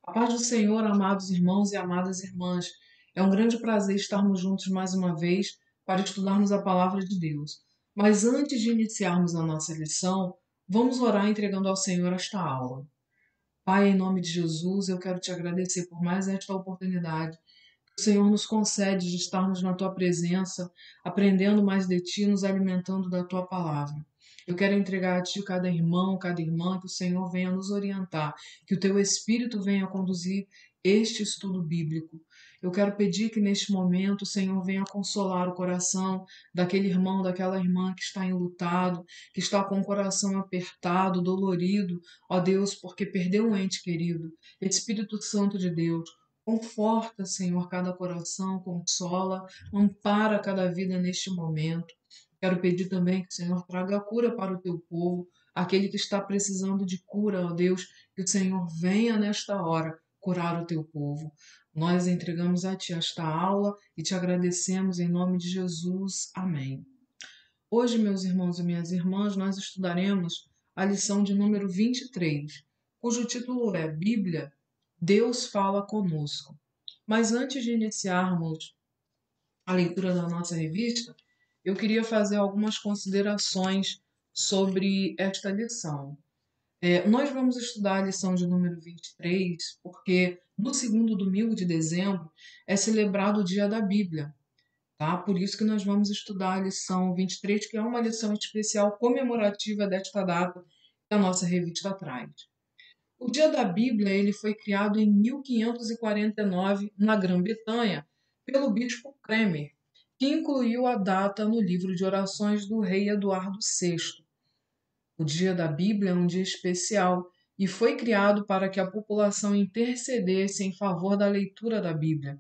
A paz do Senhor, amados irmãos e amadas irmãs. É um grande prazer estarmos juntos mais uma vez para estudarmos a palavra de Deus. Mas antes de iniciarmos a nossa lição, vamos orar entregando ao Senhor esta aula. Pai, em nome de Jesus, eu quero te agradecer por mais esta oportunidade que o Senhor nos concede de estarmos na tua presença, aprendendo mais de ti, nos alimentando da tua palavra. Eu quero entregar a ti cada irmão, cada irmã, que o Senhor venha nos orientar, que o teu Espírito venha conduzir este estudo bíblico. Eu quero pedir que neste momento o Senhor venha consolar o coração daquele irmão, daquela irmã que está enlutado, que está com o coração apertado, dolorido, ó Deus, porque perdeu um ente querido. Espírito Santo de Deus, conforta, Senhor, cada coração, consola, ampara cada vida neste momento. Quero pedir também que o Senhor traga a cura para o teu povo, aquele que está precisando de cura, ó Deus, que o Senhor venha nesta hora curar o teu povo. Nós entregamos a Ti esta aula e te agradecemos em nome de Jesus. Amém. Hoje, meus irmãos e minhas irmãs, nós estudaremos a lição de número 23, cujo título é Bíblia, Deus fala conosco. Mas antes de iniciarmos a leitura da nossa revista, eu queria fazer algumas considerações sobre esta lição. Nós vamos estudar a lição de número 23, porque no segundo domingo de dezembro é celebrado o Dia da Bíblia, tá? Por isso que nós vamos estudar a lição 23, que é uma lição especial comemorativa desta data que a nossa revista traz. O Dia da Bíblia ele foi criado em 1549 na Grã-Bretanha pelo bispo Cremer, que incluiu a data no livro de orações do rei Eduardo VI. O Dia da Bíblia é um dia especial e foi criado para que a população intercedesse em favor da leitura da Bíblia.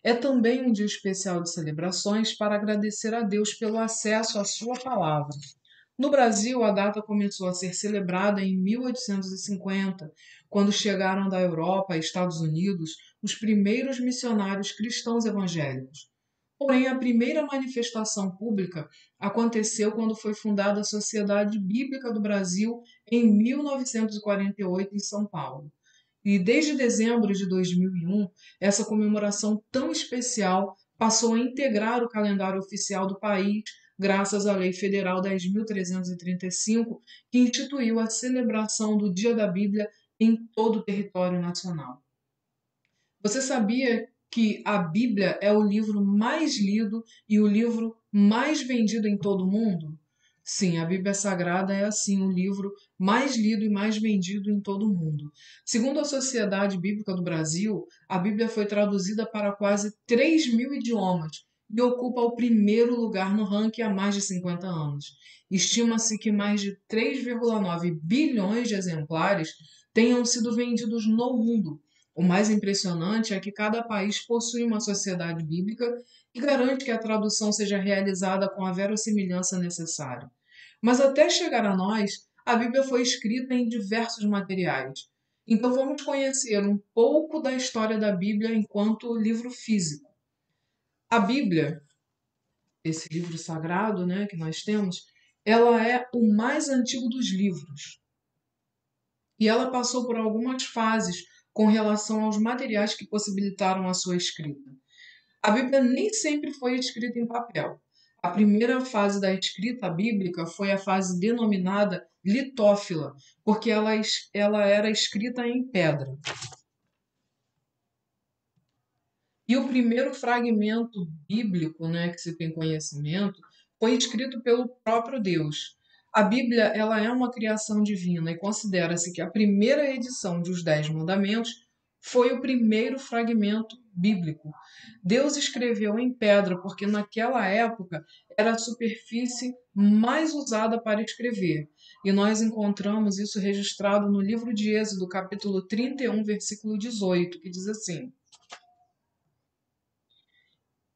É também um dia especial de celebrações para agradecer a Deus pelo acesso à sua palavra. No Brasil, a data começou a ser celebrada em 1850, quando chegaram da Europa e Estados Unidos os primeiros missionários cristãos evangélicos. Porém, a primeira manifestação pública aconteceu quando foi fundada a Sociedade Bíblica do Brasil em 1948 em São Paulo. E desde dezembro de 2001, essa comemoração tão especial passou a integrar o calendário oficial do país, graças à Lei Federal 10.335, que instituiu a celebração do Dia da Bíblia em todo o território nacional. Você sabia que a Bíblia é o livro mais lido e o livro mais vendido em todo o mundo? Sim, a Bíblia Sagrada é assim o livro mais lido e mais vendido em todo o mundo. Segundo a Sociedade Bíblica do Brasil, a Bíblia foi traduzida para quase 3.000 idiomas e ocupa o primeiro lugar no ranking há mais de 50 anos. Estima-se que mais de 3,9 bilhões de exemplares tenham sido vendidos no mundo. O mais impressionante é que cada país possui uma sociedade bíblica que garante que a tradução seja realizada com a verossimilhança necessária. Mas até chegar a nós, a Bíblia foi escrita em diversos materiais. Então vamos conhecer um pouco da história da Bíblia enquanto livro físico. A Bíblia, esse livro sagrado, né, que nós temos, ela é o mais antigo dos livros. E ela passou por algumas fases com relação aos materiais que possibilitaram a sua escrita. A Bíblia nem sempre foi escrita em papel. A primeira fase da escrita bíblica foi a fase denominada litófila, porque ela era escrita em pedra. E o primeiro fragmento bíblico, né, que se tem conhecimento, foi escrito pelo próprio Deus. A Bíblia ela é uma criação divina e considera-se que a primeira edição dos Dez Mandamentos foi o primeiro fragmento bíblico. Deus escreveu em pedra porque naquela época era a superfície mais usada para escrever. E nós encontramos isso registrado no livro de Êxodo, capítulo 31, versículo 18, que diz assim: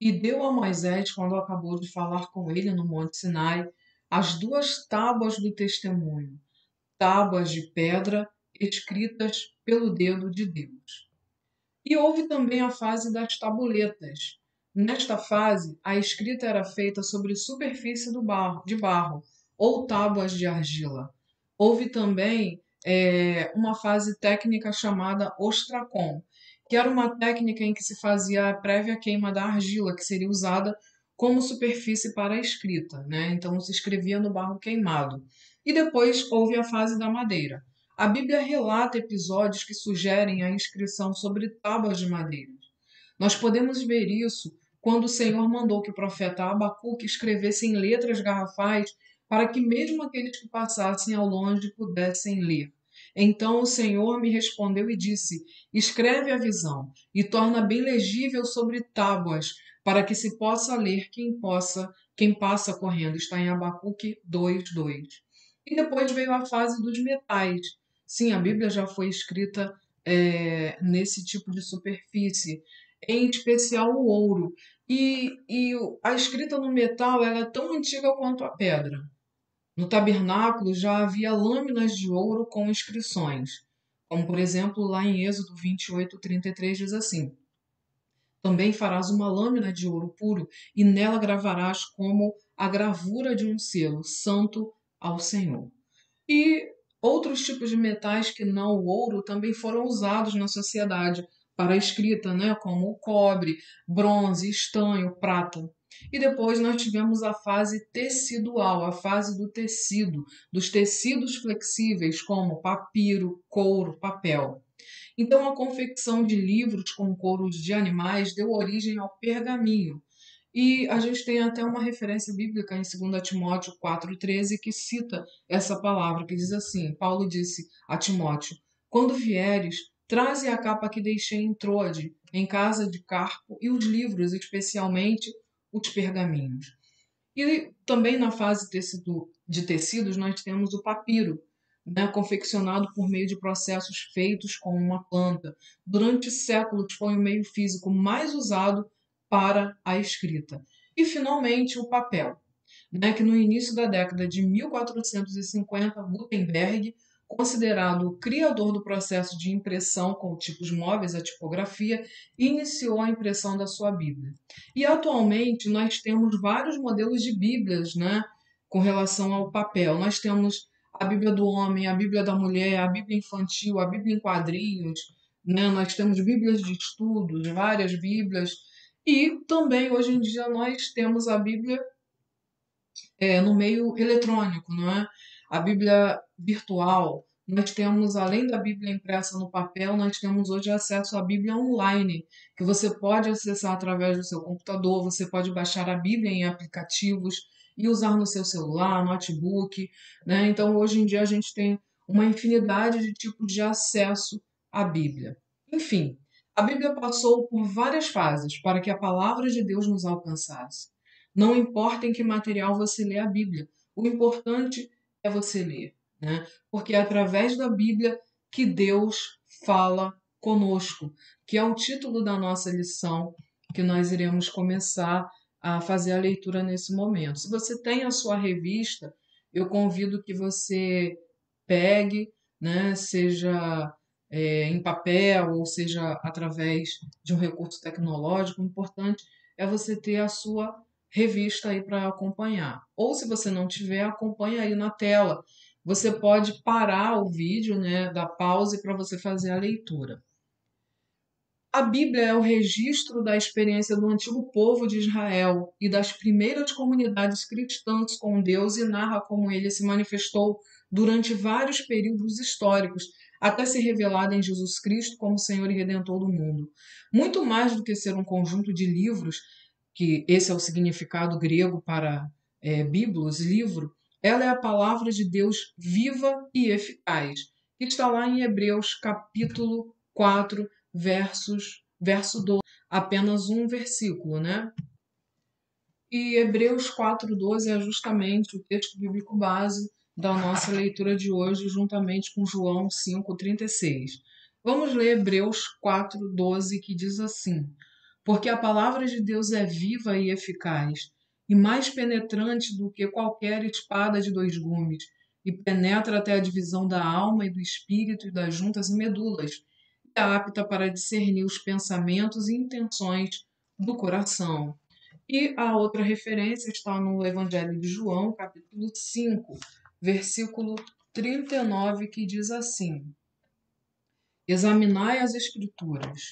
E deu a Moisés, quando acabou de falar com ele no Monte Sinai, as duas tábuas do testemunho, tábuas de pedra escritas pelo dedo de Deus. E houve também a fase das tabuletas. Nesta fase, a escrita era feita sobre superfície de barro, ou tábuas de argila. Houve também uma fase técnica chamada ostracon, que era uma técnica em que se fazia a prévia queima da argila, que seria usada como superfície para a escrita, né? Então se escrevia no barro queimado. E depois houve a fase da madeira. A Bíblia relata episódios que sugerem a inscrição sobre tábuas de madeira. Nós podemos ver isso quando o Senhor mandou que o profeta Abacuque escrevesse em letras garrafais para que mesmo aqueles que passassem ao longe pudessem ler. Então o Senhor me respondeu e disse: Escreve a visão e torna bem legível sobre tábuas, para que se possa ler quem passa correndo. Está em Abacuque 2:2. E depois veio a fase dos metais. Sim, a Bíblia já foi escrita nesse tipo de superfície, em especial o ouro. E a escrita no metal ela é tão antiga quanto a pedra. No tabernáculo já havia lâminas de ouro com inscrições, como por exemplo lá em Êxodo 28:33 diz assim: Também farás uma lâmina de ouro puro e nela gravarás como a gravura de um selo, santo ao Senhor. E outros tipos de metais que não o ouro também foram usados na sociedade para a escrita, né, como o cobre, bronze, estanho, prata. E depois nós tivemos a fase tecidual, a fase do tecido, dos tecidos flexíveis como papiro, couro, papel. Então a confecção de livros com couros de animais deu origem ao pergaminho, e a gente tem até uma referência bíblica em 2 Timóteo 4:13 que cita essa palavra, que diz assim: Paulo disse a Timóteo: Quando vieres, traze a capa que deixei em Troade, em casa de Carpo, e os livros, especialmente os pergaminhos. E também na fase de tecidos nós temos o papiro, né, confeccionado por meio de processos feitos com uma planta. Durante séculos foi o meio físico mais usado para a escrita. E finalmente o papel, né, que no início da década de 1450, Gutenberg, considerado o criador do processo de impressão com tipos móveis, a tipografia, iniciou a impressão da sua Bíblia. E atualmente nós temos vários modelos de Bíblias, né, com relação ao papel. Nós temos a Bíblia do homem, a Bíblia da mulher, a Bíblia infantil, a Bíblia em quadrinhos, né? Nós temos Bíblias de estudos, várias Bíblias, e também hoje em dia nós temos a Bíblia no meio eletrônico, não é? A Bíblia virtual. Nós temos, além da Bíblia impressa no papel, nós temos hoje acesso à Bíblia online, que você pode acessar através do seu computador, você pode baixar a Bíblia em aplicativos e usar no seu celular, notebook, né? Então, hoje em dia, a gente tem uma infinidade de tipos de acesso à Bíblia. Enfim, a Bíblia passou por várias fases para que a palavra de Deus nos alcançasse. Não importa em que material você lê a Bíblia, o importante é você ler, né? Porque é através da Bíblia que Deus fala conosco, que é o título da nossa lição que nós iremos começar a fazer a leitura nesse momento. Se você tem a sua revista, eu convido que você pegue, né? Seja em papel ou seja através de um recurso tecnológico. O importante é você ter a sua revista aí para acompanhar. Ou se você não tiver, acompanha aí na tela. Você pode parar o vídeo, né, dar pause para você fazer a leitura. A Bíblia é o registro da experiência do antigo povo de Israel e das primeiras comunidades cristãs com Deus e narra como ele se manifestou durante vários períodos históricos, até se revelar em Jesus Cristo como Senhor e Redentor do mundo. Muito mais do que ser um conjunto de livros, que esse é o significado grego para biblos, livro, ela é a palavra de Deus viva e eficaz, que está lá em Hebreus capítulo 4, verso 12, apenas um versículo, né? E Hebreus 4:12 é justamente o texto bíblico base da nossa leitura de hoje, juntamente com João 5:36. Vamos ler Hebreus 4:12, que diz assim: Porque a palavra de Deus é viva e eficaz, e mais penetrante do que qualquer espada de dois gumes, e penetra até a divisão da alma e do espírito e das juntas e medulas, e é apta para discernir os pensamentos e intenções do coração. E a outra referência está no Evangelho de João, capítulo 5, versículo 39, que diz assim: Examinai as Escrituras,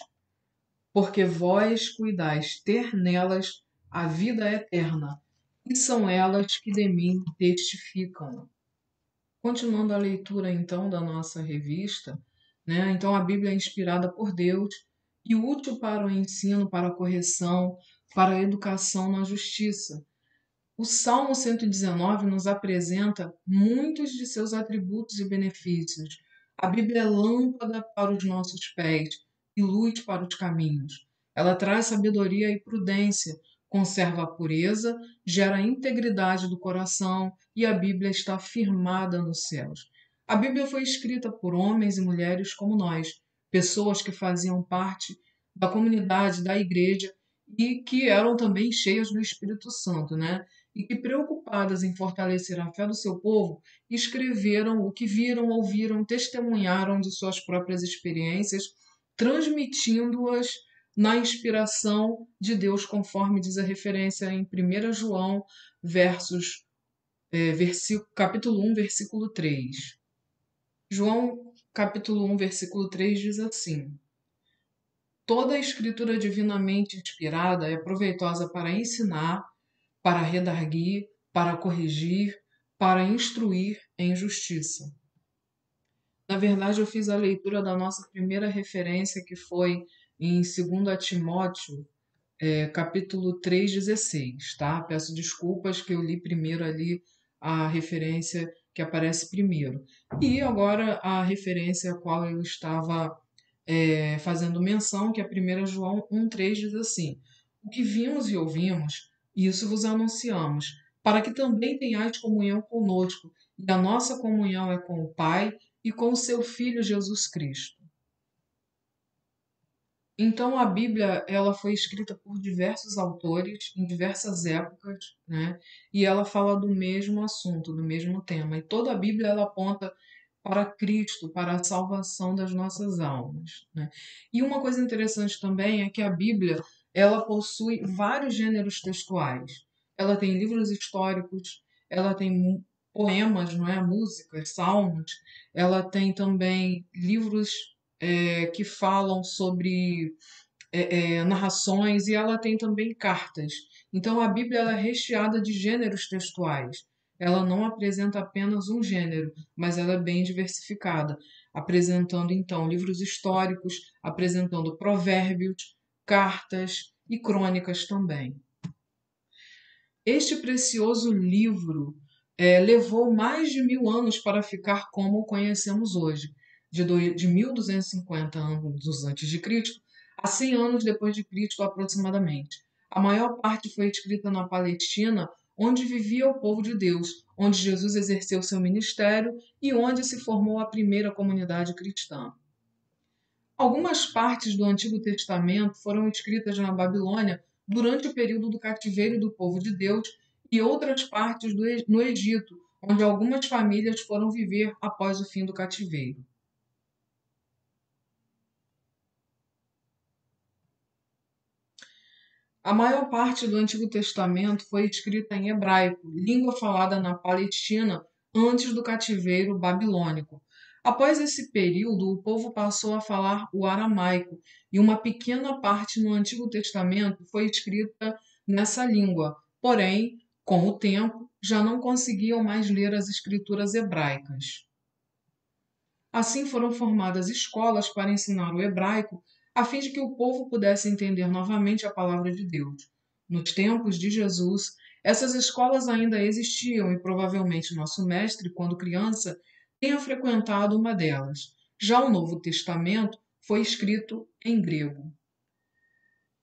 porque vós cuidais ter nelas a vida eterna, e são elas que de mim testificam. Continuando a leitura, então, da nossa revista, né? Então, a Bíblia é inspirada por Deus e útil para o ensino, para a correção, para a educação na justiça. O Salmo 119 nos apresenta muitos de seus atributos e benefícios. A Bíblia é lâmpada para os nossos pés e luz para os caminhos. Ela traz sabedoria e prudência, conserva a pureza, gera a integridade do coração e a Bíblia está firmada nos céus. A Bíblia foi escrita por homens e mulheres como nós, pessoas que faziam parte da comunidade da igreja e que eram também cheias do Espírito Santo, né? E que, preocupadas em fortalecer a fé do seu povo, escreveram o que viram, ouviram, testemunharam de suas próprias experiências, transmitindo-as na inspiração de Deus, conforme diz a referência em 1 João, capítulo 1, versículo 3. João, capítulo 1, versículo 3 diz assim: Toda a escritura divinamente inspirada é proveitosa para ensinar, para redarguir, para corrigir, para instruir em justiça. Na verdade, eu fiz a leitura da nossa primeira referência, que foi em 2 Timóteo, capítulo 3,16, tá? Peço desculpas que eu li primeiro ali a referência que aparece primeiro. E agora a referência a qual eu estava fazendo menção, que é 1 João 1,3 diz assim: O que vimos e ouvimos, isso vos anunciamos, para que também tenhais comunhão conosco, e a nossa comunhão é com o Pai e com o seu Filho Jesus Cristo. Então a Bíblia ela foi escrita por diversos autores em diversas épocas, né? E ela fala do mesmo assunto, do mesmo tema. E toda a Bíblia ela aponta para Cristo, para a salvação das nossas almas, né? E uma coisa interessante também é que a Bíblia ela possui vários gêneros textuais. Ela tem livros históricos, ela tem poemas, não é, músicas, salmos. Ela tem também livros que falam sobre narrações e ela tem também cartas. Então a Bíblia ela é recheada de gêneros textuais. Ela não apresenta apenas um gênero, mas ela é bem diversificada, apresentando então livros históricos, apresentando provérbios, cartas e crônicas também. Este precioso livro levou mais de 1000 anos para ficar como o conhecemos hoje, de 1250 anos antes de Cristo a 100 anos depois de Cristo aproximadamente. A maior parte foi escrita na Palestina, onde vivia o povo de Deus, onde Jesus exerceu seu ministério e onde se formou a primeira comunidade cristã. Algumas partes do Antigo Testamento foram escritas na Babilônia durante o período do cativeiro do povo de Deus e outras partes no Egito, onde algumas famílias foram viver após o fim do cativeiro. A maior parte do Antigo Testamento foi escrita em hebraico, língua falada na Palestina antes do cativeiro babilônico. Após esse período, o povo passou a falar o aramaico, e uma pequena parte no Antigo Testamento foi escrita nessa língua. Porém, com o tempo, já não conseguiam mais ler as escrituras hebraicas. Assim foram formadas escolas para ensinar o hebraico, a fim de que o povo pudesse entender novamente a palavra de Deus. Nos tempos de Jesus, essas escolas ainda existiam e provavelmente nosso mestre, quando criança, tenha frequentado uma delas. Já o Novo Testamento foi escrito em grego.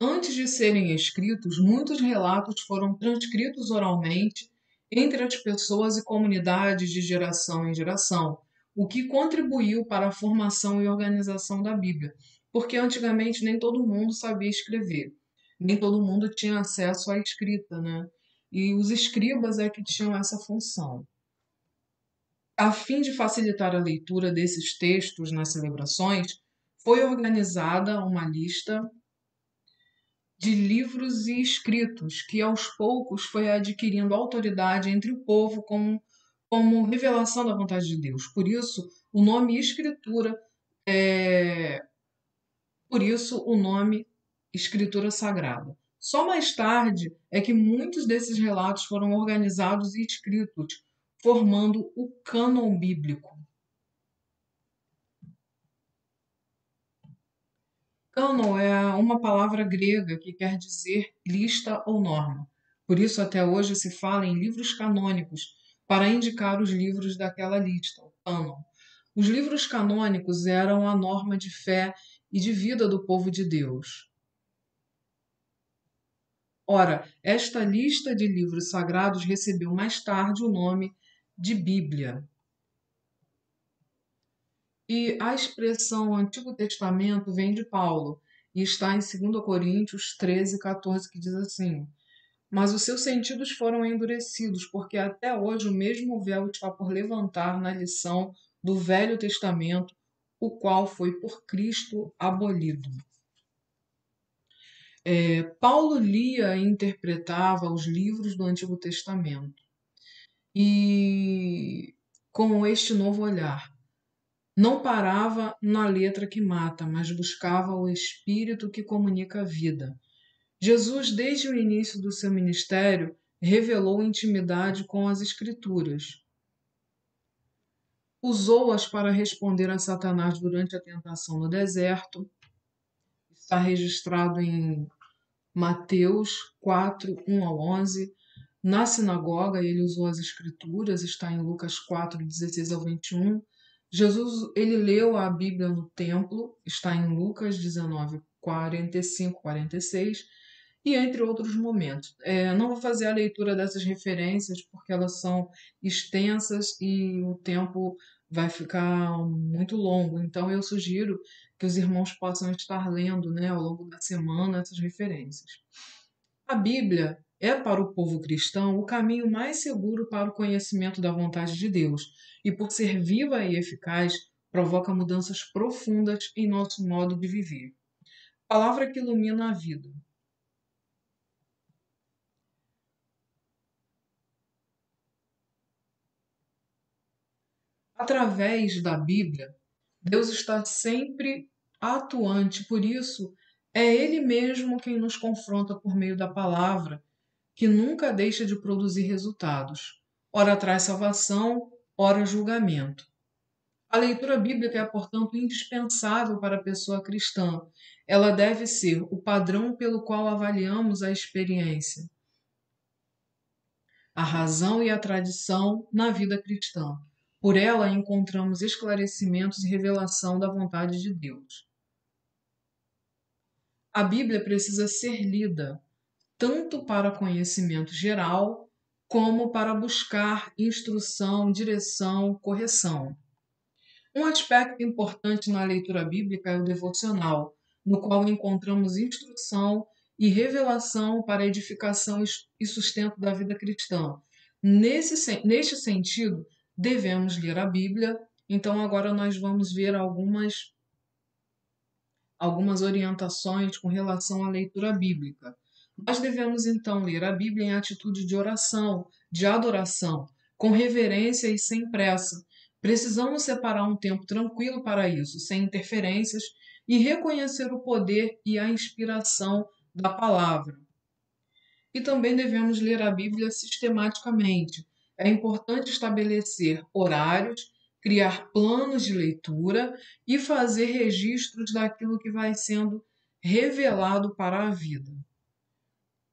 Antes de serem escritos, muitos relatos foram transcritos oralmente entre as pessoas e comunidades de geração em geração, o que contribuiu para a formação e organização da Bíblia, porque antigamente nem todo mundo sabia escrever, nem todo mundo tinha acesso à escrita, né? E os escribas é que tinham essa função. A fim de facilitar a leitura desses textos nas celebrações, foi organizada uma lista de livros e escritos, que aos poucos foi adquirindo autoridade entre o povo como revelação da vontade de Deus. Por isso, o nome Escritura é, por isso o nome Escritura Sagrada. Só mais tarde é que muitos desses relatos foram organizados e escritos, formando o cânon bíblico. Cânon é uma palavra grega que quer dizer lista ou norma. Por isso, até hoje, se fala em livros canônicos para indicar os livros daquela lista, o cânon. Os livros canônicos eram a norma de fé e de vida do povo de Deus. Ora, esta lista de livros sagrados recebeu mais tarde o nome de Bíblia. E a expressão Antigo Testamento vem de Paulo e está em 2 Coríntios 13:14, que diz assim: Mas os seus sentidos foram endurecidos, porque até hoje o mesmo véu está por levantar na lição do Velho Testamento, o qual foi por Cristo abolido. Paulo lia e interpretava os livros do Antigo Testamento e, com este novo olhar, não parava na letra que mata, mas buscava o espírito que comunica a vida. Jesus, desde o início do seu ministério, revelou intimidade com as Escrituras. Usou-as para responder a Satanás durante a tentação no deserto. Está registrado em Mateus 4:1-11. Na sinagoga, ele usou as Escrituras, está em Lucas 4:16-21. Jesus, ele leu a Bíblia no templo, está em Lucas 19:45-46, e entre outros momentos. Não vou fazer a leitura dessas referências porque elas são extensas e o tempo vai ficar muito longo. Então, eu sugiro que os irmãos possam estar lendo, né, ao longo da semana essas referências. A Bíblia é para o povo cristão o caminho mais seguro para o conhecimento da vontade de Deus e, por ser viva e eficaz, provoca mudanças profundas em nosso modo de viver. Palavra que ilumina a vida. Através da Bíblia, Deus está sempre atuante, por isso é Ele mesmo quem nos confronta por meio da palavra, que nunca deixa de produzir resultados. Ora traz salvação, ora julgamento. A leitura bíblica é, portanto, indispensável para a pessoa cristã. Ela deve ser o padrão pelo qual avaliamos a experiência, a razão e a tradição na vida cristã. Por ela encontramos esclarecimentos e revelação da vontade de Deus. A Bíblia precisa ser lida tanto para conhecimento geral, como para buscar instrução, direção, correção. Um aspecto importante na leitura bíblica é o devocional, no qual encontramos instrução e revelação para a edificação e sustento da vida cristã. Neste sentido, devemos ler a Bíblia. Então, agora nós vamos ver algumas orientações com relação à leitura bíblica. Nós devemos então ler a Bíblia em atitude de oração, de adoração, com reverência e sem pressa. Precisamos separar um tempo tranquilo para isso, sem interferências, e reconhecer o poder e a inspiração da palavra. E também devemos ler a Bíblia sistematicamente. É importante estabelecer horários, criar planos de leitura e fazer registros daquilo que vai sendo revelado para a vida.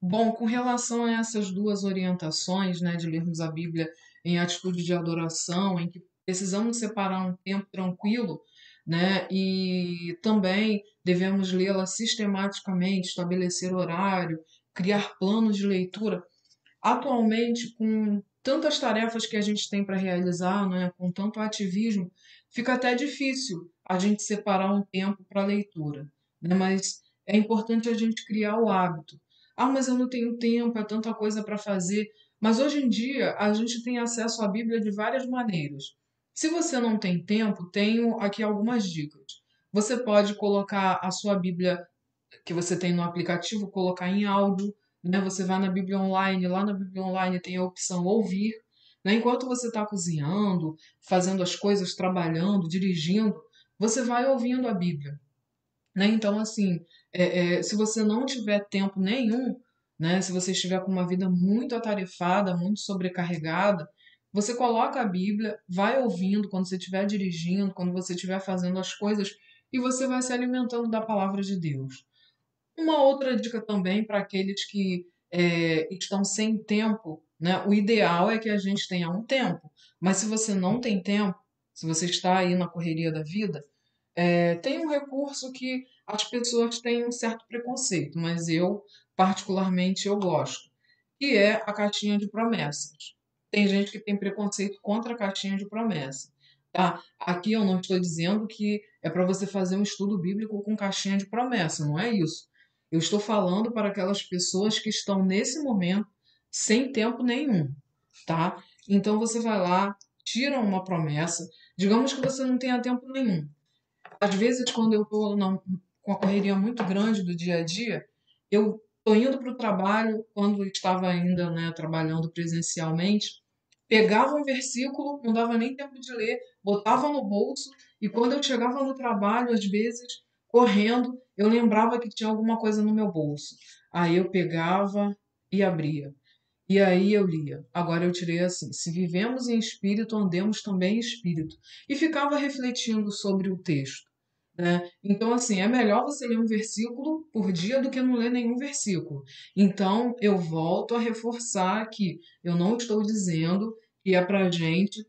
Bom, com relação a essas duas orientações, né, de lermos a Bíblia em atitude de adoração, em que precisamos separar um tempo tranquilo, né, e também devemos lê-la sistematicamente, estabelecer horário, criar planos de leitura. Atualmente, com tantas tarefas que a gente tem para realizar, né, com tanto ativismo, fica até difícil a gente separar um tempo para leitura, né? Mas é importante a gente criar o hábito. Ah, mas eu não tenho tempo, é tanta coisa para fazer. Mas hoje em dia a gente tem acesso à Bíblia de várias maneiras. Se você não tem tempo, tenho aqui algumas dicas. Você pode colocar a sua Bíblia que você tem no aplicativo, colocar em áudio, né? Você vai na Bíblia Online, lá na Bíblia Online tem a opção ouvir. né? Enquanto você está cozinhando, fazendo as coisas, trabalhando, dirigindo, você vai ouvindo a Bíblia, né? Então, assim, se você não tiver tempo nenhum, né? Se você estiver com uma vida muito atarefada, muito sobrecarregada, você coloca a Bíblia, vai ouvindo quando você estiver dirigindo, quando você estiver fazendo as coisas, e você vai se alimentando da palavra de Deus. Uma outra dica também para aqueles que estão sem tempo, né? O ideal é que a gente tenha um tempo, mas se você não tem tempo, se você está aí na correria da vida, tem um recurso que as pessoas têm um certo preconceito, mas eu, particularmente, eu gosto, que é a caixinha de promessas. Tem gente que tem preconceito contra a caixinha de promessas. Tá? Aqui eu não estou dizendo que é para você fazer um estudo bíblico com caixinha de promessa, não é isso. Eu estou falando para aquelas pessoas que estão nesse momento sem tempo nenhum, tá? Então você vai lá, tira uma promessa, digamos que você não tenha tempo nenhum. Às vezes, quando eu estou com a correria muito grande do dia a dia, eu estou indo para o trabalho, quando eu estava ainda, né, trabalhando presencialmente, pegava um versículo, não dava nem tempo de ler, botava no bolso, e quando eu chegava no trabalho, às vezes, correndo, eu lembrava que tinha alguma coisa no meu bolso. Aí eu pegava e abria. E aí eu lia. Agora eu tirei assim: se vivemos em espírito, andemos também em espírito. E ficava refletindo sobre o texto, né? Então, assim, é melhor você ler um versículo por dia do que não ler nenhum versículo. Então, eu volto a reforçar que eu não estou dizendo que é para gente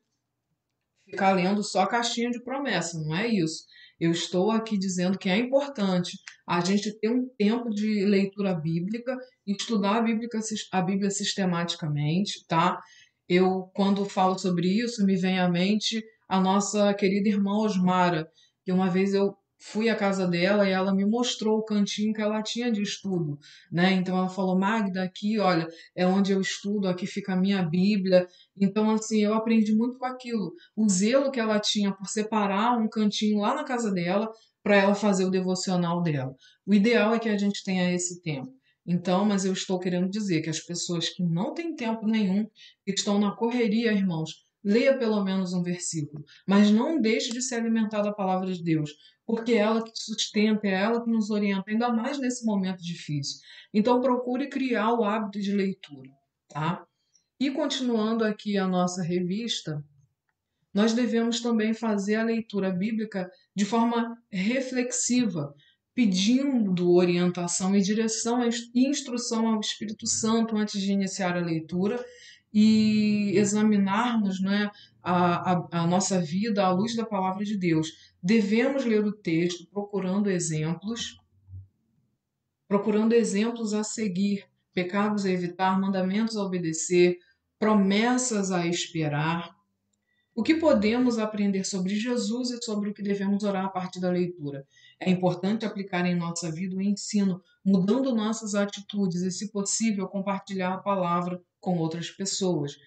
ficar lendo só a caixinha de promessa, não é isso. Eu estou aqui dizendo que é importante a gente ter um tempo de leitura bíblica e estudar a Bíblia sistematicamente, tá? Eu, quando falo sobre isso, me vem à mente a nossa querida irmã Osmara, que uma vez eu fui à casa dela e ela me mostrou o cantinho que ela tinha de estudo, né? Então ela falou: Magda, aqui, olha, é onde eu estudo, aqui fica a minha Bíblia. Então, assim, eu aprendi muito com aquilo, o zelo que ela tinha por separar um cantinho lá na casa dela para ela fazer o devocional dela. O ideal é que a gente tenha esse tempo. Então, mas eu estou querendo dizer que as pessoas que não têm tempo nenhum, que estão na correria, irmãos, leia pelo menos um versículo, mas não deixe de se alimentar da palavra de Deus, porque é ela que sustenta, é ela que nos orienta, ainda mais nesse momento difícil. Então, procure criar o hábito de leitura, tá? E continuando aqui a nossa revista, nós devemos também fazer a leitura bíblica de forma reflexiva, pedindo orientação e direção e instrução ao Espírito Santo antes de iniciar a leitura e examinarmos, né, a nossa vida à luz da palavra de Deus. Devemos ler o texto procurando exemplos a seguir, pecados a evitar, mandamentos a obedecer, promessas a esperar. O que podemos aprender sobre Jesus e sobre o que devemos orar a partir da leitura? É importante aplicar em nossa vida o ensino, mudando nossas atitudes e, se possível, compartilhar a palavra com outras pessoas.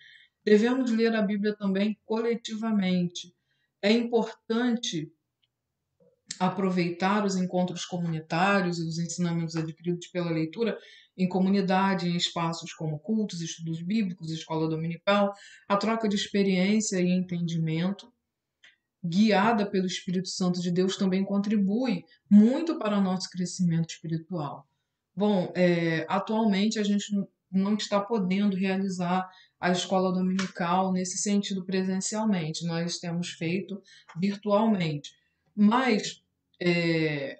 Devemos ler a Bíblia também coletivamente. É importante aproveitar os encontros comunitários e os ensinamentos adquiridos pela leitura em comunidade, em espaços como cultos, estudos bíblicos, escola dominical, a troca de experiência e entendimento, guiada pelo Espírito Santo de Deus, também contribui muito para o nosso crescimento espiritual. Bom, atualmente a gente não está podendo realizar a escola dominical nesse sentido presencialmente, nós temos feito virtualmente. Mas é,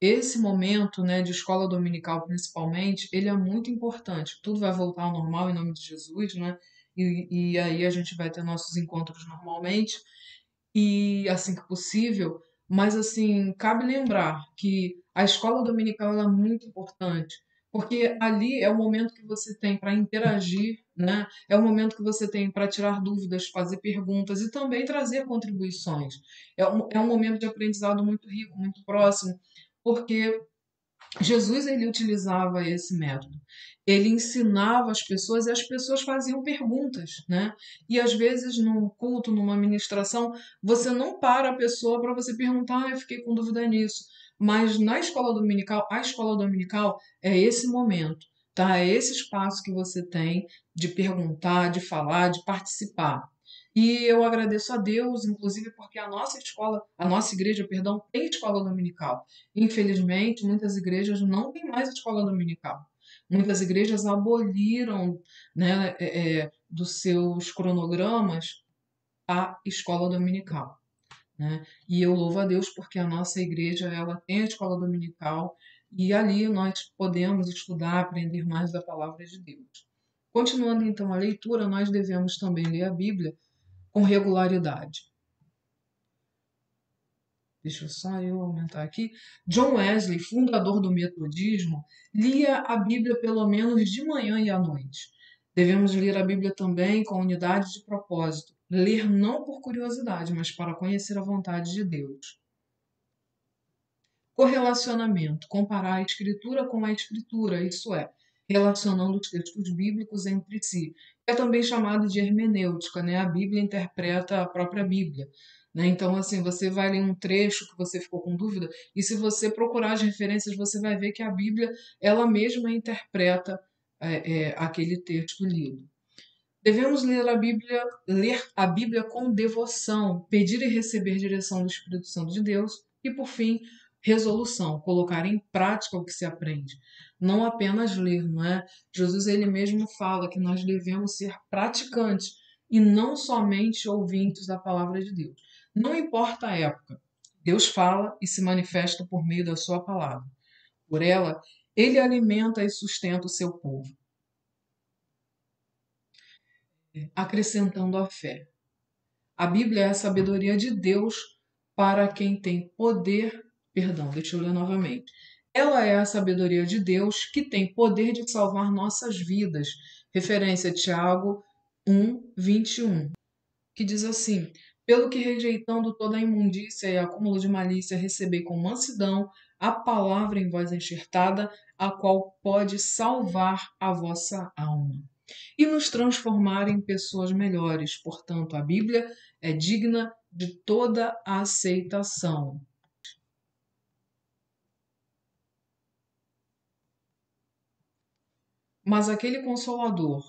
esse momento, né, de escola dominical principalmente, ele é muito importante. Tudo vai voltar ao normal em nome de Jesus, né? E aí a gente vai ter nossos encontros normalmente e assim que possível, mas assim, cabe lembrar que a escola dominical ela é muito importante, porque ali é o momento que você tem para interagir, né? É o momento que você tem para tirar dúvidas, fazer perguntas e também trazer contribuições. É um momento de aprendizado muito rico, muito próximo, porque Jesus ele utilizava esse método. Ele ensinava as pessoas e as pessoas faziam perguntas, né? E às vezes num culto, numa ministração, você não para a pessoa para você perguntar, eu fiquei com dúvida nisso. Mas na escola dominical, a escola dominical é esse momento. tá? É esse espaço que você tem de perguntar, de falar, de participar. E eu agradeço a Deus, inclusive, porque a nossa escola, a nossa igreja, perdão, tem escola dominical. Infelizmente, muitas igrejas não têm mais escola dominical. Muitas igrejas aboliram, né, dos seus cronogramas a escola dominical, né? E eu louvo a Deus porque a nossa igreja ela tem a escola dominical e ali nós podemos estudar, aprender mais da palavra de Deus. Continuando então a leitura, nós devemos também ler a Bíblia com regularidade. Deixa eu só eu aumentar aqui. John Wesley, fundador do metodismo, lia a Bíblia pelo menos de manhã e à noite. Devemos ler a Bíblia também com unidade de propósito. Ler não por curiosidade, mas para conhecer a vontade de Deus. Correlacionamento, comparar a escritura com a escritura, isso é, relacionando os textos bíblicos entre si. É também chamado de hermenêutica, né? A Bíblia interpreta a própria Bíblia. Né? Então, assim, você vai ler um trecho que você ficou com dúvida, e se você procurar as referências, você vai ver que a Bíblia, ela mesma interpreta aquele texto lido. Devemos ler a Bíblia com devoção, pedir e receber direção do Espírito Santo de Deus e, por fim, resolução, colocar em prática o que se aprende. Não apenas ler, não é? Jesus ele mesmo fala que nós devemos ser praticantes e não somente ouvintes da palavra de Deus. Não importa a época, Deus fala e se manifesta por meio da sua palavra. Por ela, ele alimenta e sustenta o seu povo, acrescentando a fé. A Bíblia é a sabedoria de Deus para quem tem poder. Perdão, deixa eu ler novamente. Ela é a sabedoria de Deus que tem poder de salvar nossas vidas. Referência a Tiago 1:21, que diz assim: Pelo que rejeitando toda a imundícia e acúmulo de malícia, recebei com mansidão a palavra em vós enxertada, a qual pode salvar a vossa alma e nos transformar em pessoas melhores. Portanto, a Bíblia é digna de toda a aceitação. Mas aquele Consolador,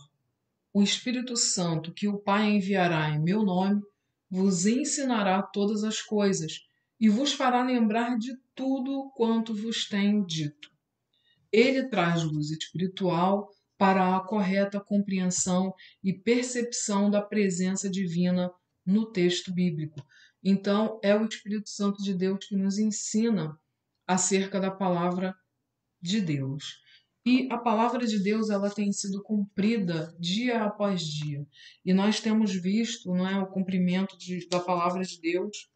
o Espírito Santo, que o Pai enviará em meu nome, vos ensinará todas as coisas e vos fará lembrar de tudo quanto vos tenho dito. Ele traz luz espiritual para a correta compreensão e percepção da presença divina no texto bíblico. Então, é o Espírito Santo de Deus que nos ensina acerca da palavra de Deus. E a palavra de Deus ela tem sido cumprida dia após dia. E nós temos visto, não é, o cumprimento da palavra de Deus,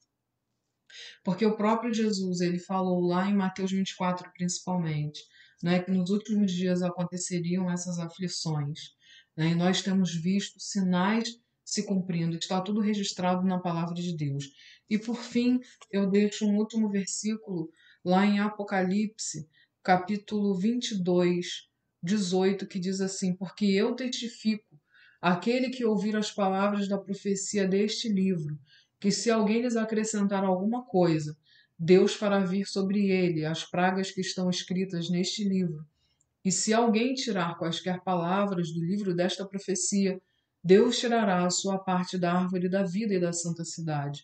porque o próprio Jesus ele falou lá em Mateus 24, principalmente, né, que nos últimos dias aconteceriam essas aflições. Né, e nós temos visto sinais se cumprindo, está tudo registrado na palavra de Deus. E por fim, eu deixo um último versículo lá em Apocalipse, capítulo 22, 18, que diz assim: Porque eu testifico, aquele que ouvir as palavras da profecia deste livro, que se alguém lhes acrescentar alguma coisa, Deus fará vir sobre ele as pragas que estão escritas neste livro. E se alguém tirar quaisquer palavras do livro desta profecia, Deus tirará a sua parte da árvore da vida e da santa cidade,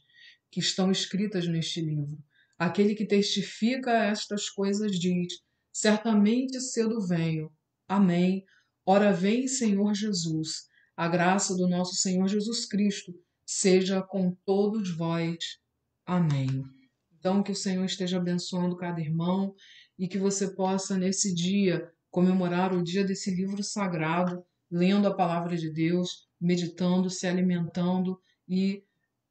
que estão escritas neste livro. Aquele que testifica estas coisas diz: Certamente cedo venho. Amém. Ora vem, Senhor Jesus. A graça do nosso Senhor Jesus Cristo seja com todos vós. Amém. Então, que o Senhor esteja abençoando cada irmão e que você possa, nesse dia, comemorar o dia desse livro sagrado, lendo a palavra de Deus, meditando, se alimentando e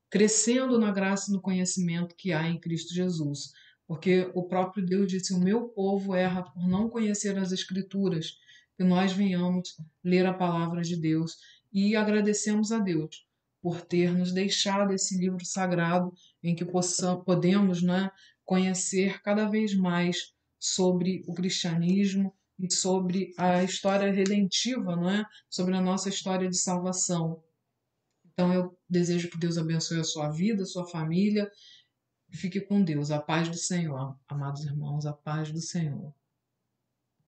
crescendo na graça e no conhecimento que há em Cristo Jesus. Porque o próprio Deus disse: O meu povo erra por não conhecer as Escrituras. Que nós venhamos ler a palavra de Deus e agradecemos a Deus por ter nos deixado esse livro sagrado em que podemos, né, conhecer cada vez mais sobre o cristianismo e sobre a história redentiva, não é? Sobre a nossa história de salvação. Então eu desejo que Deus abençoe a sua vida, a sua família e fique com Deus. A paz do Senhor, amados irmãos, a paz do Senhor.